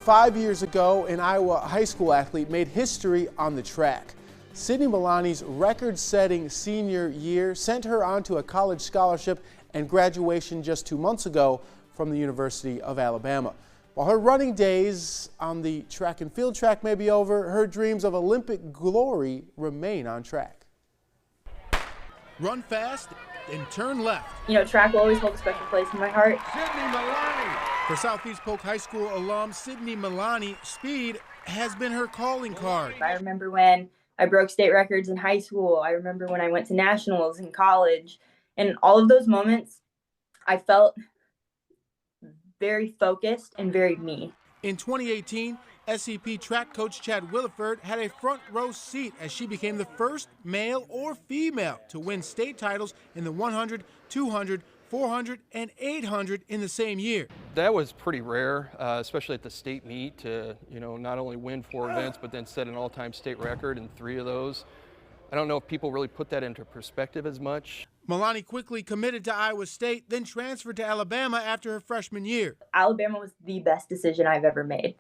5 years ago, an Iowa high school athlete made history on the track. Sydney Milani's record-setting senior year sent her onto a college scholarship and graduation just 2 months ago from the University of Alabama. While her running days on the track and field track may be over, her dreams of Olympic glory remain on track. Run fast and turn left. You know, track will always hold a special place in my heart. Sydney Milani. For Southeast Polk High School alum Sydney Milani, speed has been her calling card. I remember when I broke state records in high school. I remember when I went to nationals in college. And all of those moments, I felt very focused and very me. In 2018, SCP track coach Chad Williford had a front row seat as she became the first male or female to win state titles in the 100, 200, 400, and 800 in the same year. That was pretty rare, especially at the state meet, to not only win 4 events, but then set an all-time state record in 3 of those. I don't know if people really put that into perspective as much. Milani quickly committed to Iowa State, then transferred to Alabama after her freshman year. Alabama was the best decision I've ever made.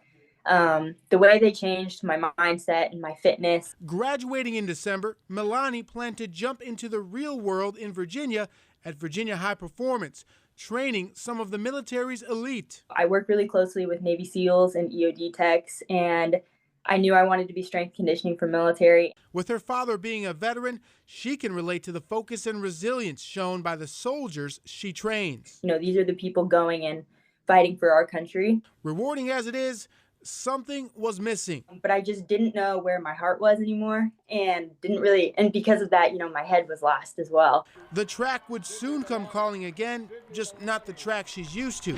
The way they changed my mindset and my fitness. Graduating in December, Milani planned to jump into the real world in Virginia at Virginia High Performance, training some of the military's elite. I work really closely with Navy SEALs and EOD techs, and I knew I wanted to be strength conditioning for military. With her father being a veteran, she can relate to the focus and resilience shown by the soldiers she trains. You know, these are the people going and fighting for our country. Rewarding as it is, something was missing. But I just didn't know where my heart was anymore, and because of that, my head was lost as well. The track would soon come calling again, just not the track she's used to.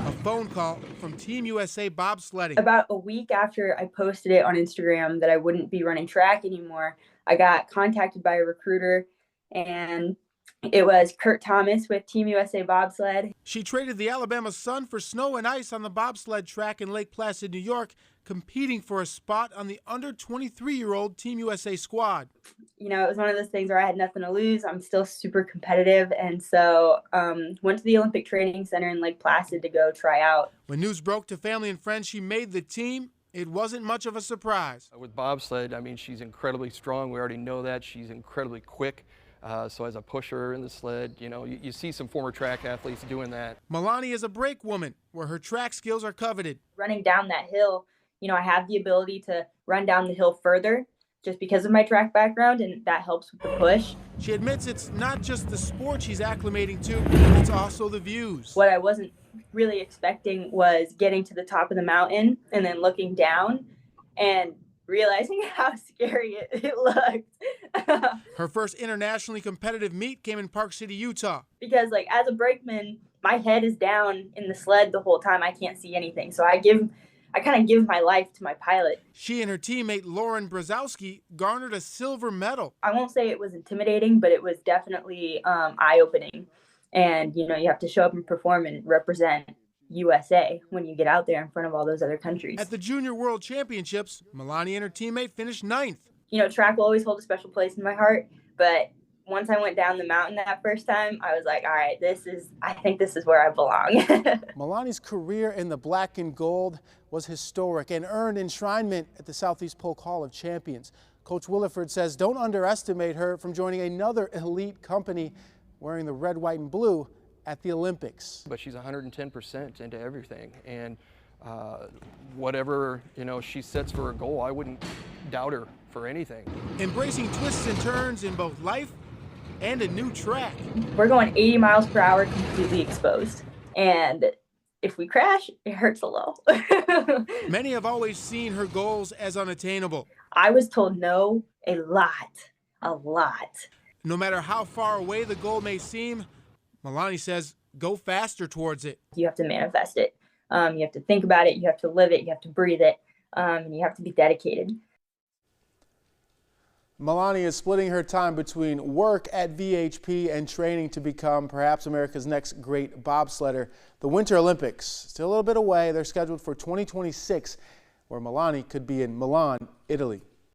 A phone call from Team USA bobsledding. About a week after I posted it on Instagram that I wouldn't be running track anymore, I got contacted by a recruiter, and it was Kurt Thomas with Team USA Bobsled. She traded the Alabama sun for snow and ice on the bobsled track in Lake Placid, New York, competing for a spot on the under 23-year-old Team USA squad. It was one of those things where I had nothing to lose. I'm still super competitive, and so went to the Olympic Training Center in Lake Placid to go try out. When news broke to family and friends she made the team, it wasn't much of a surprise. With bobsled, she's incredibly strong. We already know that. She's incredibly quick. So as a pusher in the sled, you see some former track athletes doing that. Milani is a brake woman, where her track skills are coveted. Running down that hill, I have the ability to run down the hill further just because of my track background, and that helps with the push. She admits it's not just the sport she's acclimating to, it's also the views. What I wasn't really expecting was getting to the top of the mountain and then looking down and realizing how scary it looked. Her first internationally competitive meet came in Park City, Utah. Because as a brakeman, my head is down in the sled the whole time. I can't see anything. So I kind of give my life to my pilot. She and her teammate Lauren Brzezowski garnered a silver medal. I won't say it was intimidating, but it was definitely eye-opening. And, you have to show up and perform and represent USA when you get out there in front of all those other countries. At the Junior World Championships, Milani and her teammate finished 9th. Track will always hold a special place in my heart, but once I went down the mountain that first time, I was like, all right, I think this is where I belong. Milani's career in the black and gold was historic and earned enshrinement at the Southeast Polk Hall of Champions. Coach Williford says don't underestimate her from joining another elite company wearing the red, white, and blue at the Olympics. But she's 110% into everything, and whatever she sets for a goal, I wouldn't doubt her for anything. Embracing twists and turns in both life and a new track. We're going 80 miles per hour completely exposed, and if we crash, it hurts a little. Many have always seen her goals as unattainable. I was told no a lot. No matter how far away the goal may seem, Milani says go faster towards it. You have to manifest it. You have to think about it. You have to live it. You have to breathe it. And you have to be dedicated. Milani is splitting her time between work at VHP and training to become perhaps America's next great bobsledder. The Winter Olympics, still a little bit away. They're scheduled for 2026, where Milani could be in Milan, Italy.